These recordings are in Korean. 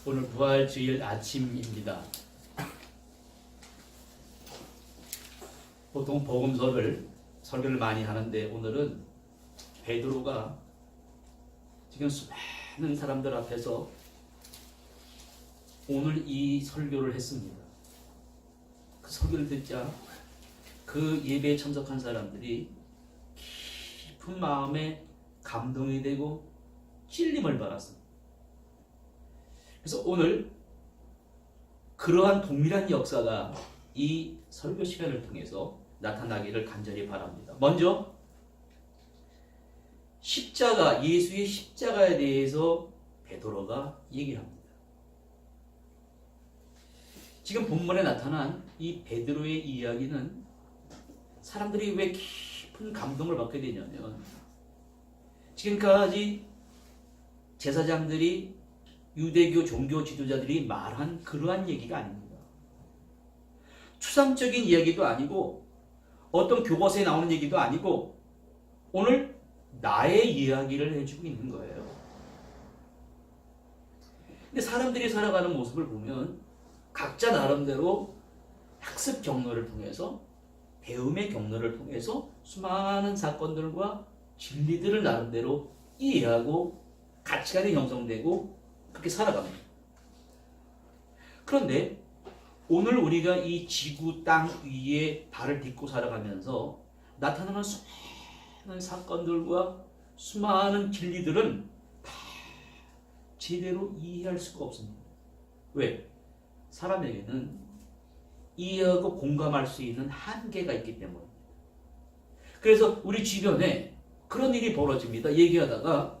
오늘 부활주일 아침입니다. 보통 복음서를 설교를 많이 하는데 오늘은 베드로가 지금 수많은 사람들 앞에서 오늘 이 설교를 했습니다. 그 설교를 듣자 그 예배에 참석한 사람들이 깊은 마음에 감동이 되고 찔림을 받았습니다. 그래서 오늘 그러한 동일한 역사가 이 설교 시간을 통해서 나타나기를 간절히 바랍니다. 먼저 십자가, 예수의 십자가에 대해서 베드로가 얘기합니다. 지금 본문에 나타난 이 베드로의 이야기는 사람들이 왜 깊은 감동을 받게 되냐면 지금까지 제사장들이 유대교 종교 지도자들이 말한 그러한 얘기가 아닙니다. 추상적인 이야기도 아니고 어떤 교과서에 나오는 얘기도 아니고 오늘 나의 이야기를 해주고 있는 거예요. 근데 사람들이 살아가는 모습을 보면 각자 나름대로 학습 경로를 통해서 배움의 경로를 통해서 수많은 사건들과 진리들을 나름대로 이해하고 가치관이 형성되고 그렇게 살아갑니다. 그런데 오늘 우리가 이 지구 땅 위에 발을 딛고 살아가면서 나타나는 수많은 사건들과 수많은 진리들은 다 제대로 이해할 수가 없습니다. 왜? 사람에게는 이해하고 공감할 수 있는 한계가 있기 때문입니다. 그래서 우리 주변에 그런 일이 벌어집니다. 얘기하다가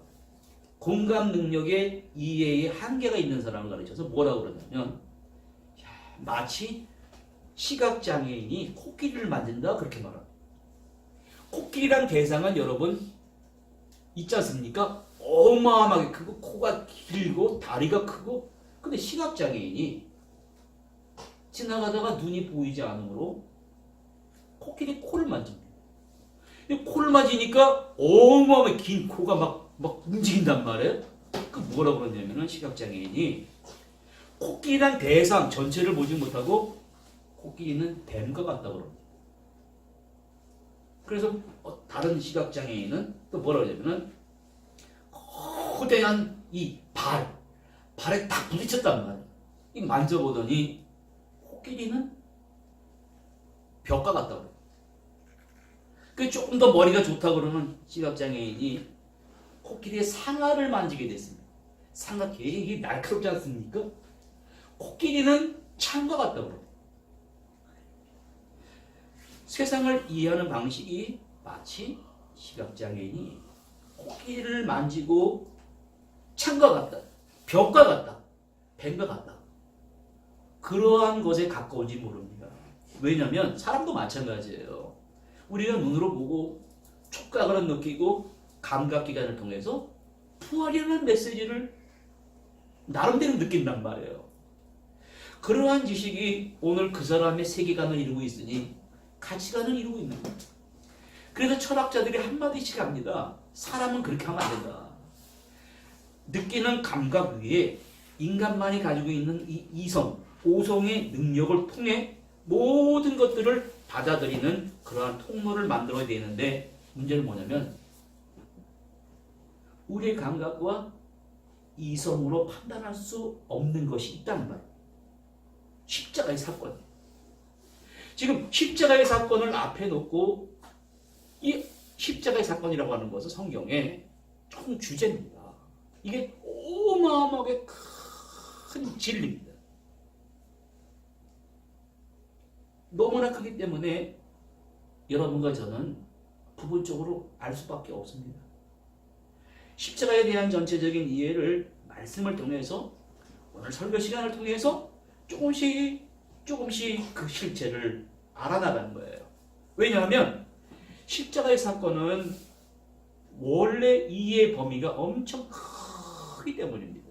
공감 능력의 이해의 한계가 있는 사람을 가르쳐서 뭐라고 그러냐면 마치 시각장애인이 코끼리를 만진다 그렇게 말합니다. 코끼리란 대상은 여러분 있지 않습니까? 어마어마하게 크고 코가 길고 다리가 크고 근데 시각장애인이 지나가다가 눈이 보이지 않으므로 코끼리 코를 만집니다. 코를 만지니까 어마어마하게 긴 코가 막 움직인단 말이에요. 그 뭐라고 그러냐면은 시각장애인이 코끼리란 대상 전체를 보지 못하고 코끼리는 뱀과 같다고 그럽니다. 그래서 다른 시각장애인은 또 뭐라고 하냐면은 거대한 이 발에 딱 부딪혔단 말이에요. 이 만져보더니 코끼리는 벽과 같다고 그래요. 그 조금 더 머리가 좋다고 그러는 시각장애인이 코끼리의 상아를 만지게 됐습니다. 상아 되게 날카롭지 않습니까? 코끼리는 창과 같다고 그래요. 세상을 이해하는 방식이 마치 시각장애인이 코끼리를 만지고 창과 같다, 벽과 같다, 뱀과 같다. 그러한 것에 가까운지 모릅니다. 왜냐하면 사람도 마찬가지예요. 우리가 눈으로 보고 촉각을 느끼고 감각기관을 통해서 부활이라는 메시지를 나름대로 느낀단 말이에요. 그러한 지식이 오늘 그 사람의 세계관을 이루고 있으니 가치관을 이루고 있는 거예요. 그래서 철학자들이 한마디씩 합니다. 사람은 그렇게 하면 안 된다. 느끼는 감각 위에 인간만이 가지고 있는 이 이성, 오성의 능력을 통해 모든 것들을 받아들이는 그러한 통로를 만들어야 되는데 문제는 뭐냐면 우리의 감각과 이성으로 판단할 수 없는 것이 있다는 말이에요. 십자가의 사건. 지금 십자가의 사건을 앞에 놓고 이 십자가의 사건이라고 하는 것은 성경의 총 주제입니다. 이게 어마어마하게 큰 진리입니다. 너무나 크기 때문에 여러분과 저는 부분적으로 알 수밖에 없습니다. 십자가에 대한 전체적인 이해를 말씀을 통해서 오늘 설교 시간을 통해서 조금씩 그 실체를 알아나가는 거예요. 왜냐하면 십자가의 사건은 원래 이해 범위가 엄청 크기 때문입니다.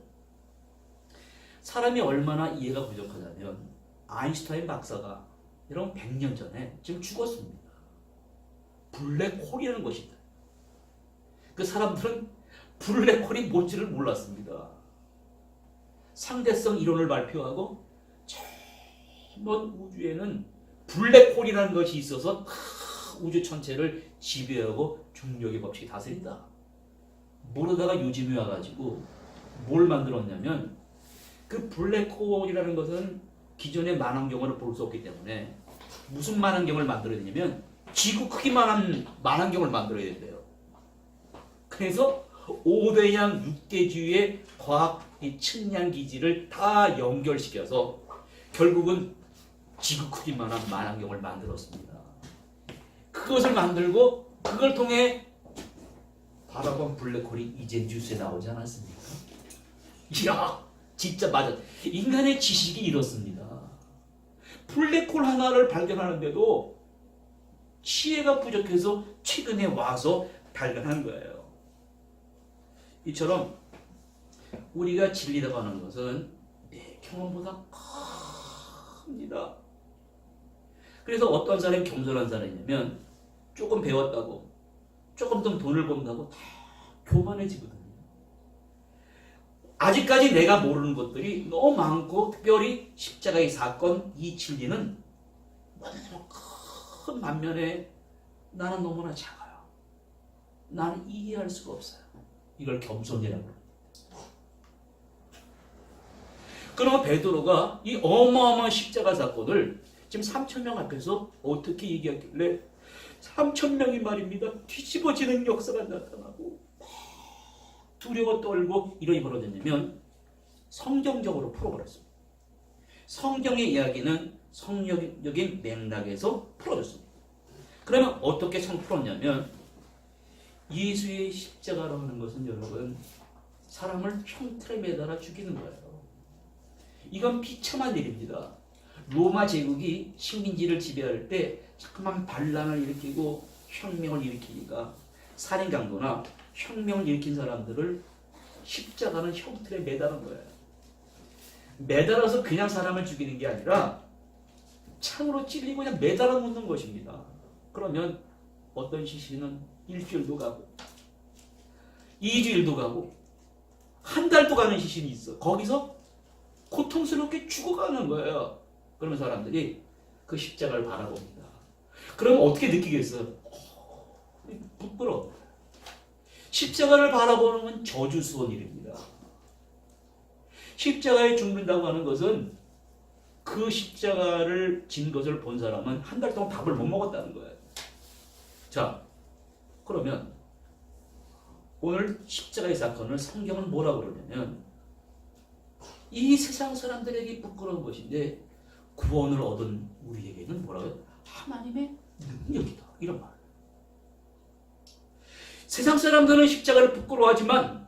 사람이 얼마나 이해가 부족하냐면 아인슈타인 박사가 여러분 100년 전에 지금 죽었습니다. 블랙홀이라는 것이 있다. 그 사람들은 블랙홀이 뭔지를 몰랐습니다. 상대성 이론을 발표하고 먼 우주에는 블랙홀이라는 것이 있어서 우주 전체를 지배하고 중력의 법칙이 다스린다. 모르다가 요즘에 와가지고 뭘 만들었냐면 그 블랙홀이라는 것은 기존의 만환경으로 볼 수 없기 때문에 무슨 만환경을 만들어야 되냐면 지구 크기만한 만환경을 만들어야 된대요. 그래서 5대양 6대주의 과학 측량 기지를 다 연결시켜서 결국은 지구 크기만한 만환경을 만들었습니다. 그것을 만들고 그걸 통해 바라본 블랙홀이 이제 뉴스에 나오지 않았습니까? 이야, 진짜 맞아. 인간의 지식이 이렇습니다. 블랙홀 하나를 발견하는데도 지혜가 부족해서 최근에 와서 발견한 거예요. 이처럼 우리가 진리라고 하는 것은 내 경험보다 큽니다. 그래서 어떤 사람이 겸손한 사람이냐면 조금 배웠다고 조금 더 돈을 번다고 다 교만해지거든요. 아직까지 내가 모르는 것들이 너무 많고 특별히 십자가의 사건, 이 진리는 너무 큰 반면에 나는 너무나 작아요. 나는 이해할 수가 없어요. 이걸 겸손이라고 합니다. 그러면 베드로가 이 어마어마한 십자가 사건을 지금 3,000명 앞에서 어떻게 얘기하길래 3,000명이 말입니다. 뒤집어지는 역사가 나타나고 두려워 떨고 이러니 벌어졌냐면 성경적으로 풀어버렸습니다. 성경의 이야기는 성경적인 맥락에서 풀어졌습니다. 그러면 어떻게 풀었냐면 예수의 십자가로 하는 것은 여러분 사람을 형틀에 매달아 죽이는 거예요. 이건 비참한 일입니다. 로마 제국이 식민지를 지배할 때 자꾸만 반란을 일으키고 혁명을 일으키니까 살인강도나 혁명을 일으킨 사람들을 십자가는 형틀에 매달은 거예요. 매달아서 그냥 사람을 죽이는 게 아니라 창으로 찔리고 그냥 매달아 놓는 것입니다. 그러면 어떤 시신은 일주일도 가고 2주일도 가고 한 달도 가는 시신이 있어. 거기서 고통스럽게 죽어가는 거예요. 그러면 사람들이 그 십자가를 바라봅니다. 그러면 어떻게 느끼겠어? 부끄러워. 십자가를 바라보는 건 저주스러운 일입니다. 십자가에 죽는다고 하는 것은 그 십자가를 진 것을 본 사람은 한 달 동안 밥을 못 먹었다는 거예요. 자, 그러면 오늘 십자가의 사건을 성경은 뭐라고 그러냐면 이 세상 사람들에게 부끄러운 것인데 구원을 얻은 우리에게는 뭐라고요? 하나님의 능력이다. 이런 말. 세상 사람들은 십자가를 부끄러워하지만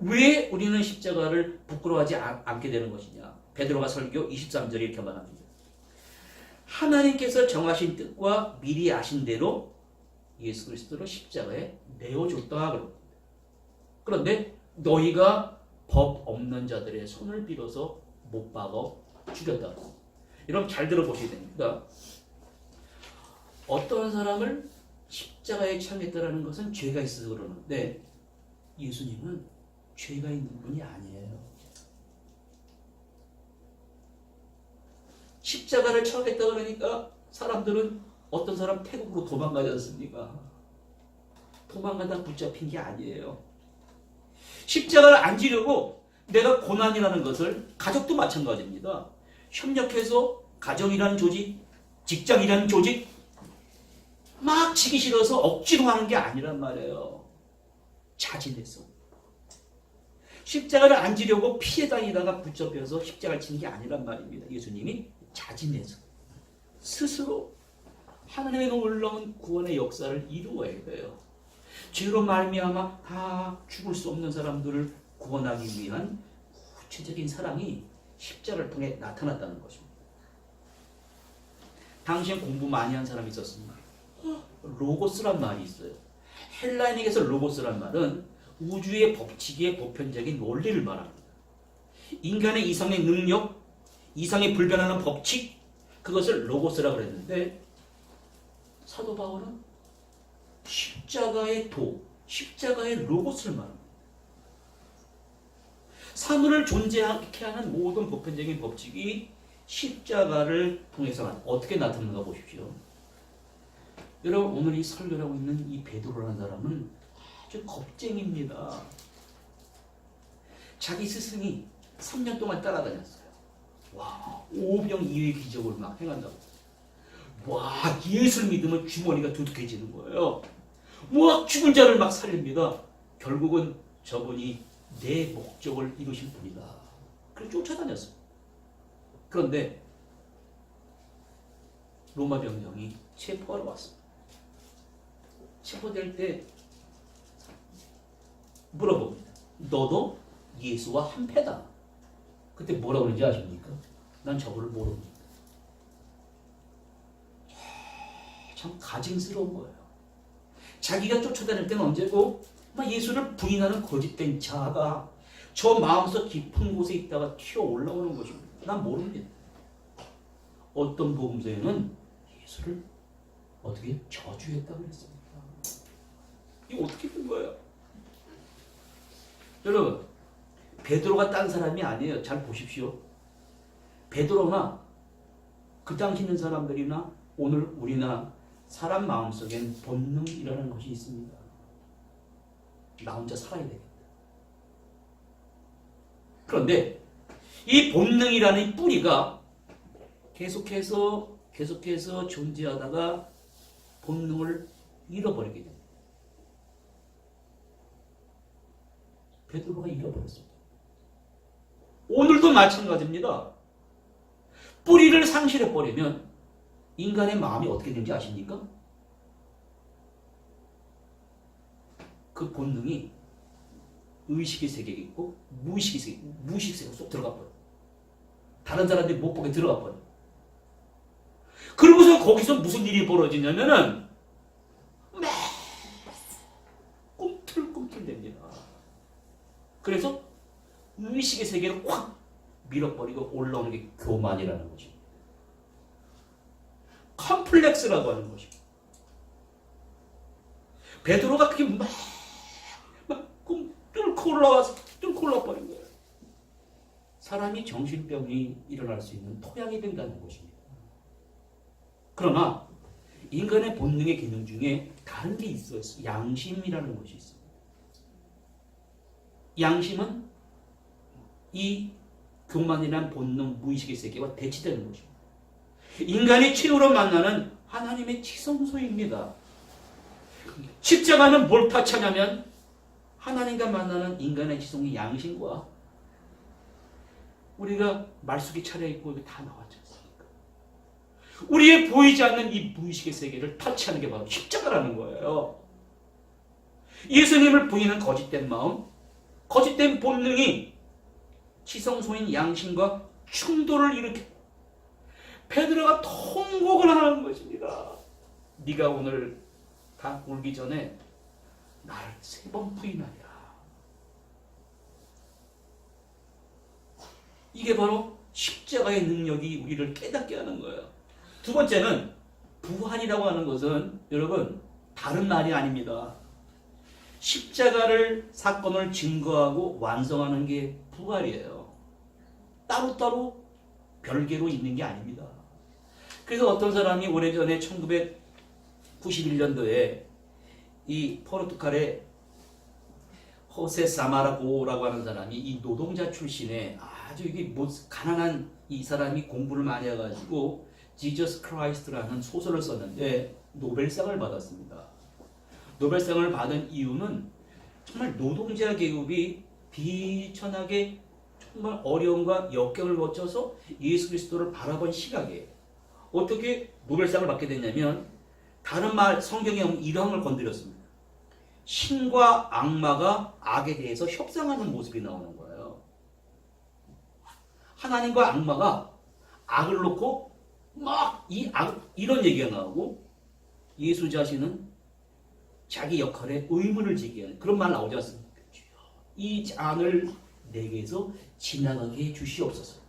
왜 우리는 십자가를 부끄러워하지 않게 되는 것이냐? 베드로가 설교 23절에 이렇게 말합니다. 하나님께서 정하신 뜻과 미리 아신 대로 예수 그리스도를 십자가에 내어줬다. 그런데 너희가 법 없는 자들의 손을 빌어서 못 박아 죽였다. 여러분 잘 들어보셔야 됩니다. 어떤 사람을 십자가에 처형했다는 것은 죄가 있어서 그러는데 예수님은 죄가 있는 분이 아니에요. 십자가를 처형했다 그러니까 사람들은 어떤 사람 태국으로 도망가지 않습니까? 도망가다 붙잡힌 게 아니에요. 십자가를 안 지려고 내가 고난이라는 것을 가족도 마찬가지입니다. 협력해서 가정이라는 조직, 직장이라는 조직 막 지기 싫어서 억지로 하는 게 아니란 말이에요. 자진해서. 십자가를 안 지려고 피해 다니다가 붙잡혀서 십자가를 치는 게 아니란 말입니다. 예수님이 자진해서 스스로 하나님의 놀라운 구원의 역사를 이루어야 돼요. 죄로 말미암아 다 죽을 수 없는 사람들을 구원하기 위한 구체적인 사랑이 십자가를 통해 나타났다는 것입니다. 당시엔 공부 많이 한 사람이 있었습니다. 로고스란 말이 있어요. 헬라인에게서 로고스란 말은 우주의 법칙의 보편적인 원리를 말합니다. 인간의 이상의 능력, 이상의 불변하는 법칙, 그것을 로고스라고 그랬는데 사도 바울은 십자가의 도, 십자가의 로고스를 말합니다. 사물을 존재하게 하는 모든 보편적인 법칙이 십자가를 통해서 어떻게 나타나는가 보십시오. 여러분, 오늘 이 설교를 하고 있는 이 베드로라는 사람은 아주 겁쟁입니다. 자기 스승이 3년 동안 따라다녔어요. 와, 오병 이의 기적을 막 행한다고. 와, 예수를 믿으면 주머니가 두둑해지는 거예요. 뭐 죽은 자를 막 살립니다. 결국은 저분이 내 목적을 이루실 분이다. 그래서 쫓아다녔어요. 그런데 로마 병정이 체포하러 왔습니다. 체포될 때 물어봅니다. 너도 예수와 한패다. 그때 뭐라고 그러는지 아십니까? 난 저거를 모릅니다. 참 가증스러운 거예요. 자기가 쫓아다닐 때는 언제고 막 예수를 부인하는 거짓된 자가 저 마음속 깊은 곳에 있다가 튀어 올라오는 것입니다. 난 모릅니다. 어떤 복음서에는 예수를 어떻게 저주했다고 그랬습니다. 이게 어떻게 된 거예요? 여러분, 베드로가 딴 사람이 아니에요. 잘 보십시오. 베드로나 그 당시 있는 사람들이나 오늘 우리나 사람 마음속엔 본능이라는 것이 있습니다. 나 혼자 살아야 되겠다. 그런데 이 본능이라는 이 뿌리가 계속해서 존재하다가 본능을 잃어버리게 됩니다. 베드로가 잃어버렸습니다. 오늘도 마찬가지입니다. 뿌리를 상실해버리면 인간의 마음이 어떻게 되는지 아십니까? 그 본능이 의식의 세계에 있고 무의식의 세계, 무의식 세계로 쏙 들어가 버려요. 다른 사람들이 못 보게 들어가 버려요. 그러고서 거기서 무슨 일이 벌어지냐면은 매 꿈틀꿈틀 됩니다. 그래서 의식의 세계를 확 밀어버리고 올라오는 게 교만이라는 것입니다. 컴플렉스라고 하는 것입니다. 베드로가 그게 막 뚫고 올라버린 거예요. 사람이 정신병이 일어날 수 있는 토양이 된다는 것입니다. 그러나 인간의 본능의 기능 중에 다른 게 있어요. 양심이라는 것이 있습니다. 양심은 이 교만이란 본능, 무의식의 세계와 대치되는 것입니다. 인간이 최후로 만나는 하나님의 지성소입니다. 십자가는 뭘 타치하냐면 하나님과 만나는 인간의 지성의 양심과 우리가 말숙이 차려입고 다 나왔지 않습니까? 우리의 보이지 않는 이 무의식의 세계를 타치하는 게 바로 십자가라는 거예요. 예수님을 부인한 거짓된 마음, 거짓된 본능이 지성소인 양심과 충돌을 일으켜 베드로가 통곡을 하는 것입니다. 네가 오늘 다 울기 전에 나를 3번 부인하리라. 이게 바로 십자가의 능력이 우리를 깨닫게 하는 거예요. 두 번째는 부활이라고 하는 것은 여러분 다른 말이 아닙니다. 십자가를 사건을 증거하고 완성하는 게 부활이에요. 따로따로 별개로 있는 게 아닙니다. 그래서 어떤 사람이 오래전에 1991년도에 이 포르투갈의 호세 사마라고라고 하는 사람이 이 노동자 출신의 아주 이게 가난한 이 사람이 공부를 많이 해가지고 지저스 크라이스트라는 소설을 썼는데 노벨상을 받았습니다. 노벨상을 받은 이유는 정말 노동자 계급이 비천하게 정말 어려움과 역경을 거쳐서 예수 그리스도를 바라본 시각에 어떻게 노벨상을 받게 됐냐면 다른 말 성경에 이러한 걸 건드렸습니다. 신과 악마가 악에 대해서 협상하는 모습이 나오는 거예요. 하나님과 악마가 악을 놓고 막 이런 얘기가 나오고 예수 자신은 자기 역할에 의문을 제기하는 그런 말 나오지 않습니까? 이 잔을 내게서 지나가게 해 주시옵소서.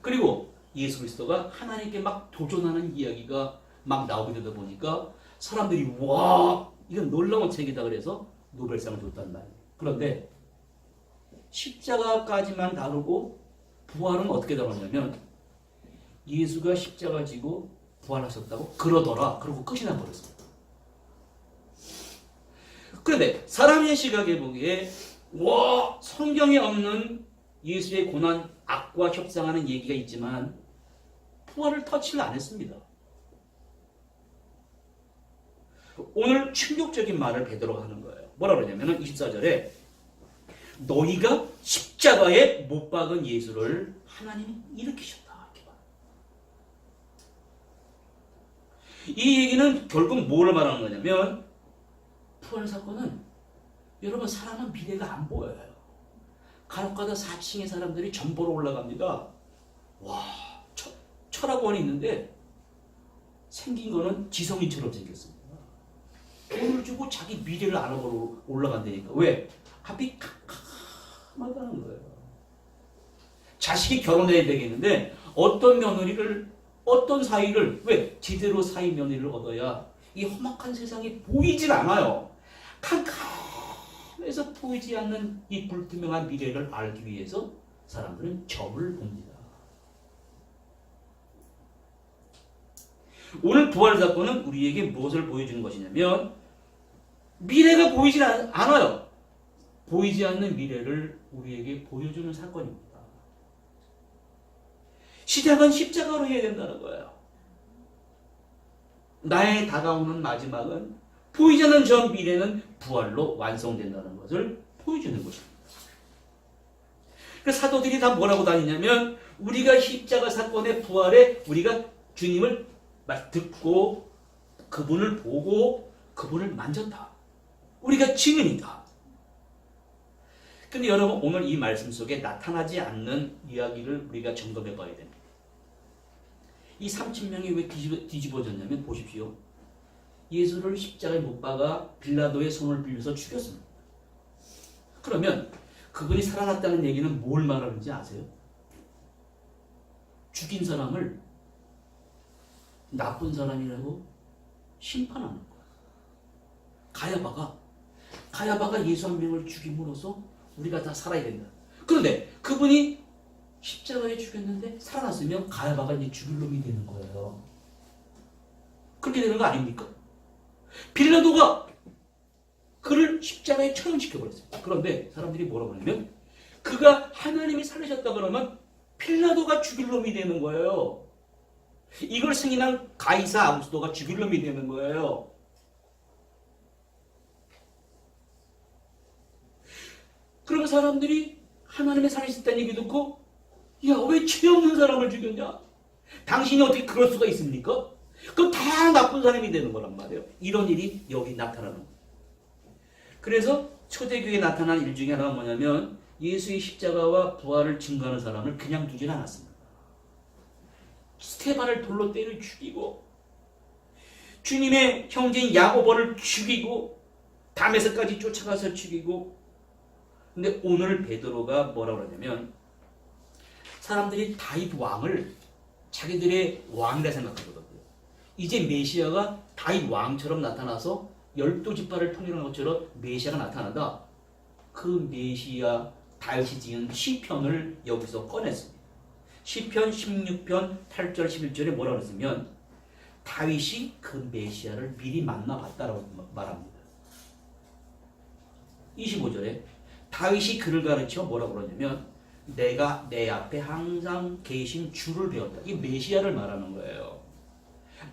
그리고 예수 그리스도가 하나님께 막 도전하는 이야기가 막 나오게 되다 보니까 사람들이 와 이건 놀라운 책이다 그래서 노벨상을 줬단 말이에요. 그런데 십자가까지만 다루고 부활은 어떻게 다루냐면 예수가 십자가 지고 부활하셨다고 그러더라. 그러고 끝이 나버렸습니다. 그런데 사람의 시각에 보기에 와 성경에 없는 예수의 고난, 악과 협상하는 얘기가 있지만 부활을 터치를 안 했습니다. 오늘 충격적인 말을 베드로가 하는 거예요. 뭐라 그러냐면 24절에 너희가 십자가에 못 박은 예수를 하나님이 일으키셨다. 이렇게 말해요. 이 얘기는 결국 뭘 말하는 거냐면 부활 사건은 여러분 사람은 미래가 안 보여요. 간혹가다 4층의 사람들이 점 보러 올라갑니다. 와 철학원이 있는데 생긴 거는 지성인처럼 생겼습니다. 돈을 주고 자기 미래를 알아보러 올라간다니까. 왜? 앞이 캄캄하다는 거예요. 자식이 결혼해야 되겠는데 어떤 며느리를 어떤 사위를 왜? 제대로 사위 며느리를 얻어야 이 험악한 세상이 보이질 않아요. 캄캄해서 보이지 않는 이 불투명한 미래를 알기 위해서 사람들은 점을 봅니다. 오늘 부활 사건은 우리에게 무엇을 보여주는 것이냐면 미래가 보이질 않아요. 보이지 않는 미래를 우리에게 보여주는 사건입니다. 시작은 십자가로 해야 된다는 거예요. 나의 다가오는 마지막은 보이지 않는 저 미래는 부활로 완성된다는 것을 보여주는 것입니다. 그래서 사도들이 다 뭐라고 다니냐면 우리가 십자가 사건의 부활에 우리가 주님을 듣고 그분을 보고 그분을 만졌다. 우리가 증인이다. 근데 여러분 오늘 이 말씀 속에 나타나지 않는 이야기를 우리가 점검해 봐야 됩니다. 이 3,000명이 왜 뒤집어졌냐면 보십시오. 예수를 십자가에 못 박아 빌라도의 손을 빌려서 죽였습니다. 그러면 그분이 살아났다는 얘기는 뭘 말하는지 아세요? 죽인 사람을 나쁜 사람이라고 심판하는 거예요. 가야바가 예수 한 명을 죽임으로써 우리가 다 살아야 된다. 그런데 그분이 십자가에 죽였는데 살아났으면 가야바가 이제 죽일 놈이 되는 거예요. 그렇게 되는 거 아닙니까? 빌라도가 그를 십자가에 처형시켜버렸어요. 그런데 사람들이 뭐라고 하냐면 그가 하나님이 살리셨다 그러면 빌라도가 죽일 놈이 되는 거예요. 이걸 승인한 가이사 아구스도가 죽일 놈이 되는 거예요. 그러면 사람들이 하나님의 살리셨다는 얘기 듣고 야, 왜 죄 없는 사람을 죽였냐? 당신이 어떻게 그럴 수가 있습니까? 그럼 다 나쁜 사람이 되는 거란 말이에요. 이런 일이 여기 나타나는 거예요. 그래서 초대교회에 나타난 일 중에 하나가 뭐냐면 예수의 십자가와 부활을 증거하는 사람을 그냥 두질 않았습니다. 스테반을 돌로 때려 죽이고 주님의 형제인 야고보를 죽이고 다메섹까지 쫓아가서 죽이고. 근데 오늘 베드로가 뭐라고 그러냐면 사람들이 다윗 왕을 자기들의 왕이라 생각하거든요. 이제 메시아가 다윗 왕처럼 나타나서 12지파를 통일하는 것처럼 메시아가 나타난다. 그 메시아 다윗이 지은 시편을 여기서 꺼냈습니다. 시편 16편 8절 11절에 뭐라고 했으면 다윗이 그 메시아를 미리 만나봤다라고 말합니다. 25절에 다윗이 그를 가르쳐 뭐라고 그러냐면 내가 내 앞에 항상 계신 주를 배웠다. 이 메시아를 말하는 거예요.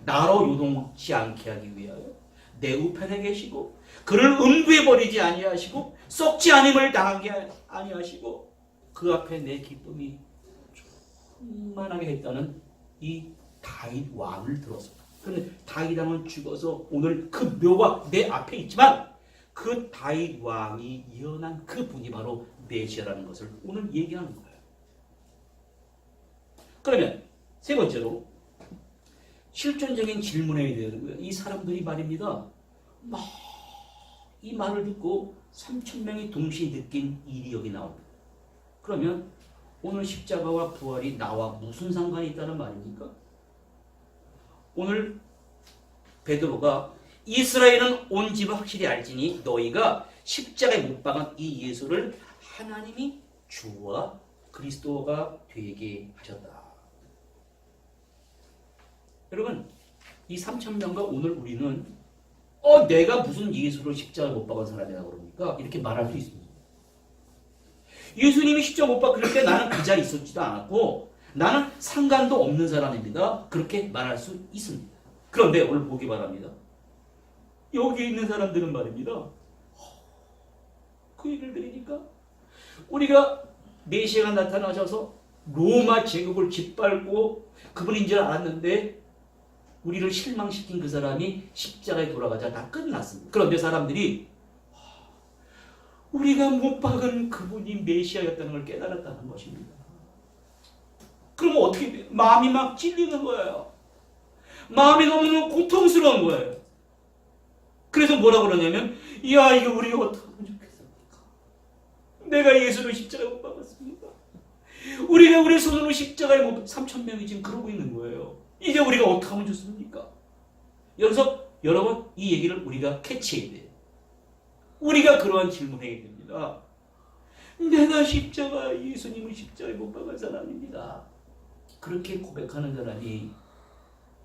나로 요동치 않게 하기 위하여 내 우편에 계시고 그를 음부해버리지 아니하시고 썩지 않음을 당하게 아니하시고 그 앞에 내 기쁨이 충만하게 했다는 이 다윗 왕을 들었습니다. 그런데 다윗 왕은 죽어서 오늘 그 묘가 내 앞에 있지만 그 다윗 왕이 예언한 그 분이 바로 메시아라는 것을 오늘 얘기하는 거예요. 그러면 세 번째로 실존적인 질문에 되는 거예요. 이 사람들이 말입니다. 이 말을 듣고 3,000명이 동시에 느낀 일이 여기 나옵니다. 그러면 오늘 십자가와 부활이 나와 무슨 상관이 있다는 말입니까? 오늘 베드로가 이스라엘은 온 집을 확실히 알지니 너희가 십자가에 못 박은 이 예수를 하나님이 주와 그리스도가 되게 하셨다. 여러분, 이 3,000명과 오늘 우리는 내가 무슨 예수를 십자가에 못 박은 사람이라고 그럽니까? 이렇게 말할 수 있습니다. 예수님이 십자가 못 박힐 때 나는 그 자리에 있었지도 않았고 나는 상관도 없는 사람입니다. 그렇게 말할 수 있습니다. 그런데 오늘 보기 바랍니다. 여기 있는 사람들은 말입니다. 그 얘기를 들으니까 우리가 메시아가 나타나셔서 로마 제국을 짓밟고 그분인 줄 알았는데 우리를 실망시킨 그 사람이 십자가에 돌아가자 다 끝났습니다. 그런데 사람들이 우리가 못 박은 그분이 메시아였다는 걸 깨달았다는 것입니다. 그러면 어떻게 돼요? 마음이 막 찔리는 거예요. 마음이 너무너무 고통스러운 거예요. 그래서 뭐라 그러냐면 야 이거 우리가 어떻게 하면 좋겠습니까? 내가 예수를 십자가에 못 박았습니다. 우리가 우리 손으로 십자가에 못 3,000명이 지금 그러고 있는 거예요. 이제 우리가 어떻게 하면 좋습니까? 여기서 여러분 이 얘기를 우리가 캐치해야 돼요. 우리가 그러한 질문을 해야 됩니다. 내가 예수님을 십자가에 못 박은 사람입니다. 그렇게 고백하는 사람이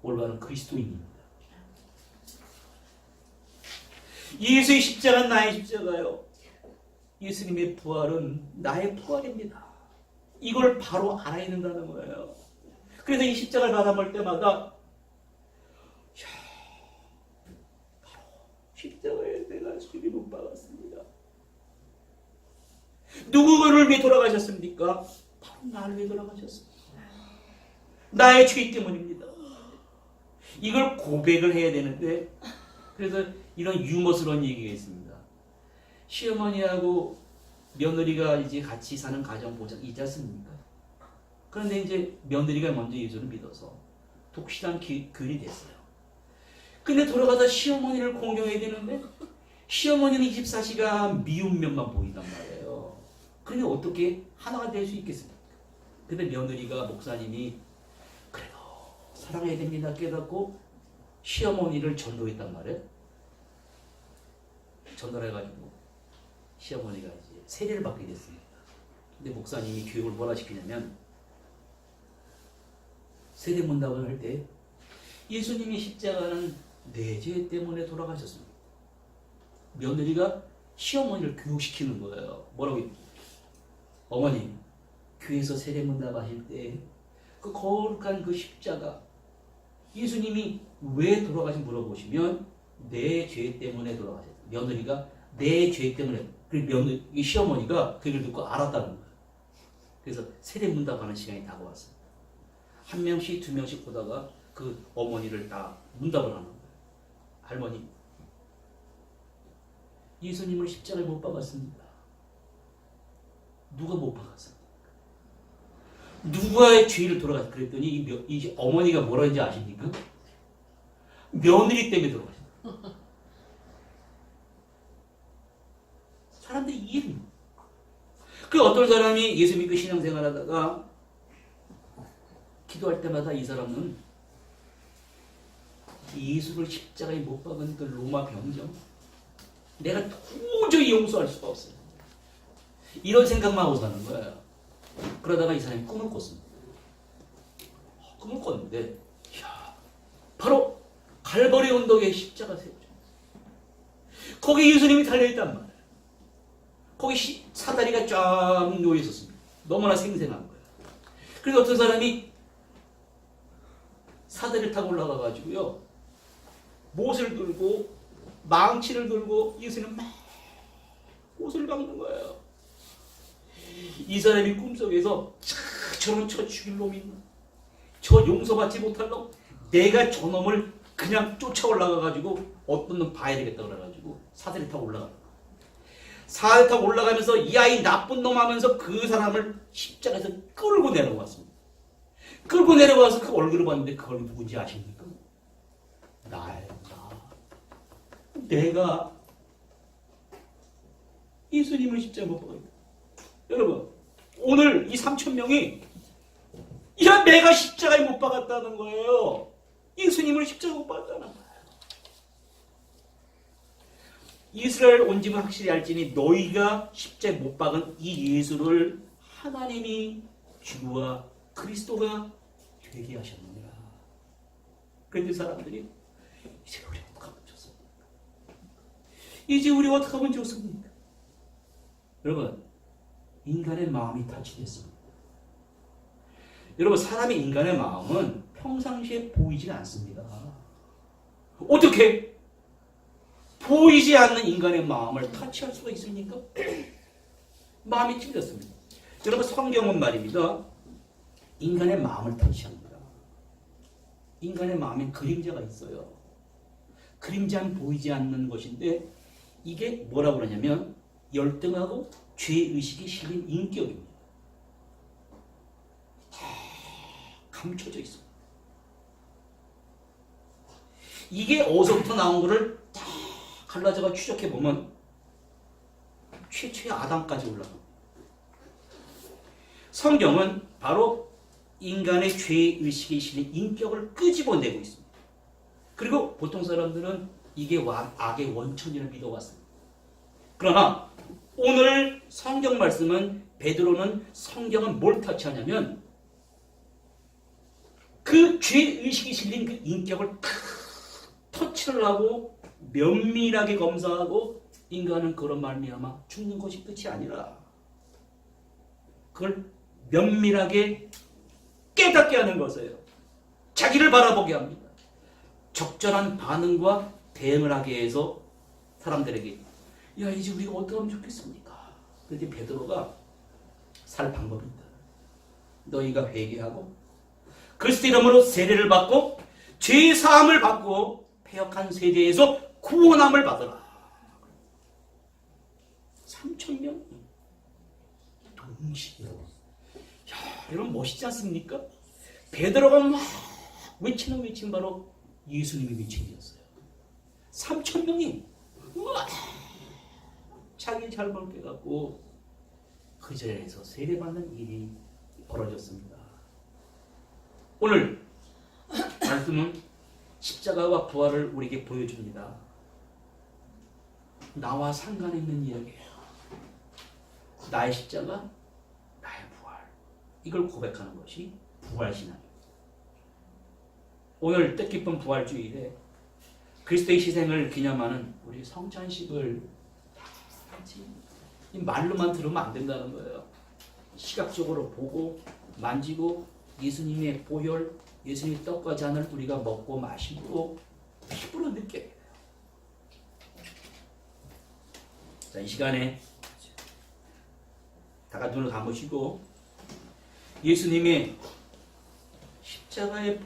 올바른 그리스도인입니다. 예수의 십자가는 나의 십자가요. 예수님의 부활은 나의 부활입니다. 이걸 바로 알아야 된다는 거예요. 그래서 이 십자가를 바라볼 때마다 바로 십자가에 내가 주님이 못 박았습니다. 누구를 위해 돌아가셨습니까? 바로 나를 위해 돌아가셨습니다. 나의 죄 때문입니다. 이걸 고백을 해야 되는데 그래서 이런 유머스러운 얘기가 있습니다. 시어머니하고 며느리가 이제 같이 사는 가정 보장 있지 않습니까? 그런데 이제 며느리가 먼저 예수를 믿어서 독실한 교인이 됐어요. 근데 돌아가서 시어머니를 공경해야 되는데 시어머니는 24시간 미운 면만 보인단 말이에요. 그런데 어떻게 하나가 될 수 있겠습니까? 근데 며느리가 목사님이 그래도 사랑해야 됩니다 깨닫고 시어머니를 전도했단 말이에요. 전도해가지고 시어머니가 이제 세례를 받게 됐습니다. 근데 목사님이 교육을 뭐라 시키냐면 세례 문답을 할 때 예수님이 십자가는 내 죄 때문에 돌아가셨습니다. 며느리가 시어머니를 교육시키는 거예요. 뭐라고 했죠? 어머니, 교회에서 세례 문답하실 때 그 거룩한 그 십자가 예수님이 왜 돌아가신 물어보시면 내 죄 때문에 돌아가셨어요. 며느리가 내 죄 때문에 이 시어머니가 그 얘기를 듣고 알았다는 거예요. 그래서 세례 문답하는 시간이 다가왔어요. 한 명씩 두 명씩 보다가 그 어머니를 다 문답을 하는 거예요. 할머니, 예수님을 십자가에 못 박았습니다. 누가 못 박았습니까? 누가의 죄를 돌아갔어? 그랬더니 이 어머니가 뭐라 했는지 아십니까? 며느리 때문에 돌아가셨다. 사람들이 이해를 못해요. 그 어떤 사람이 예수 믿고 신앙생활 하다가 기도할 때마다 이 사람은 예수를 십자가에 못 박은 그 로마 병정 내가 도저히 용서할 수가 없어요. 이런 생각만 하고 사는 거예요. 그러다가 이 사람이 꿈을 꿨습니다. 꿈을 꿨는데 바로 갈보리 언덕에 십자가 세워져. 거기 예수님이 달려있단 말이에요. 거기 사다리가 쫙 놓여 있었습니다. 너무나 생생한 거예요. 그래서 어떤 사람이 사다리를 타고 올라가가지고요. 못을 들고 망치를 들고 예수님 막 옷을 박는 거예요. 이 사람이 꿈속에서 저런 저 죽일 놈이 있나? 저 용서받지 못할 놈? 내가 저 놈을 그냥 쫓아 올라가가지고 어떤 놈 봐야 되겠다 그래가지고 사다리 타고 올라가는 거예요. 사다리 타고 올라가면서 이 아이 나쁜 놈 하면서 그 사람을 십자가에서 끌고 내려왔습니다. 끌고 내려와서 그 얼굴을 봤는데 그 얼굴이 누군지 아십니까? 나예요. 내가 예수님을 십자가에 못 박아요. 여러분 오늘 이 3,000명이 야 내가 십자가에 못 박았다는 거예요. 예수님을 십자가에 못 박았다는 거예요. 이스라엘 온 집은 확실히 알지니 너희가 십자가에 못 박은 이 예수를 하나님이 주와 그리스도가 되게 하셨느니라. 그런데 사람들이 이제 우리 어떡하면 좋습니까? 이제 우리 어떡하면 좋습니까? 여러분, 인간의 마음이 타치됐습니다. 여러분, 사람의 인간의 마음은 평상시에 보이지 않습니다. 어떻게 보이지 않는 인간의 마음을 타치할 수가 있습니까? 마음이 찔렸습니다. 여러분, 성경은 말입니다. 인간의 마음을 타치합니다. 인간의 마음에 그림자가 있어요. 그림자는 보이지 않는 것인데 이게 뭐라고 그러냐면 열등하고 죄의식이 실린 인격입니다. 다 감춰져 있습니다. 이게 어디서부터 나온 거를 다 갈라져가 추적해 보면 최초의 아담까지 올라갑니다. 성경은 바로 인간의 죄의식이 실린 인격을 끄집어내고 있습니다. 그리고 보통 사람들은 이게 악의 원천이라 믿어왔습니다. 그러나 오늘 성경 말씀은 베드로는 성경은 뭘 타치하냐면 그 죄의식이 실린 그 인격을 터치를 하고 면밀하게 검사하고 인간은 그런 말미암아 죽는 것이 끝이 아니라 그걸 면밀하게 깨닫게 하는 것이에요. 자기를 바라보게 합니다. 적절한 반응과 대응을 하게 해서 사람들에게 야 이제 우리가 어떻게 하면 좋겠습니까? 그런데 베드로가 살 방법이 있다. 너희가 회개하고 그리스도 이름으로 세례를 받고 죄 사함을 받고 패역한 세대에서 구원함을 받으라. 3,000명 동시에. 야, 여러분 멋있지 않습니까? 베드로가 막 외치는 외침 바로 예수님의 외침이었어요. 3,000명이 우와, 자기 잘못 깨닫고 그 자리에서 세례받는 일이 벌어졌습니다. 오늘 말씀은 십자가와 부활을 우리에게 보여줍니다. 나와 상관있는 이야기예요. 나의 십자가, 나의 부활. 이걸 고백하는 것이 부활신앙입니다. 오늘 뜻깊은 부활주일에 그리스도의 희생을 기념하는 우리 성찬식을 같이 말로만 들으면 안 된다는 거예요. 시각적으로 보고 만지고 예수님의 보혈, 예수님의 떡과 잔을 우리가 먹고 마시고 피부로 느껴야 돼요. 자, 이 시간에 다 같이 눈을 감으시고 예수님의 십자가의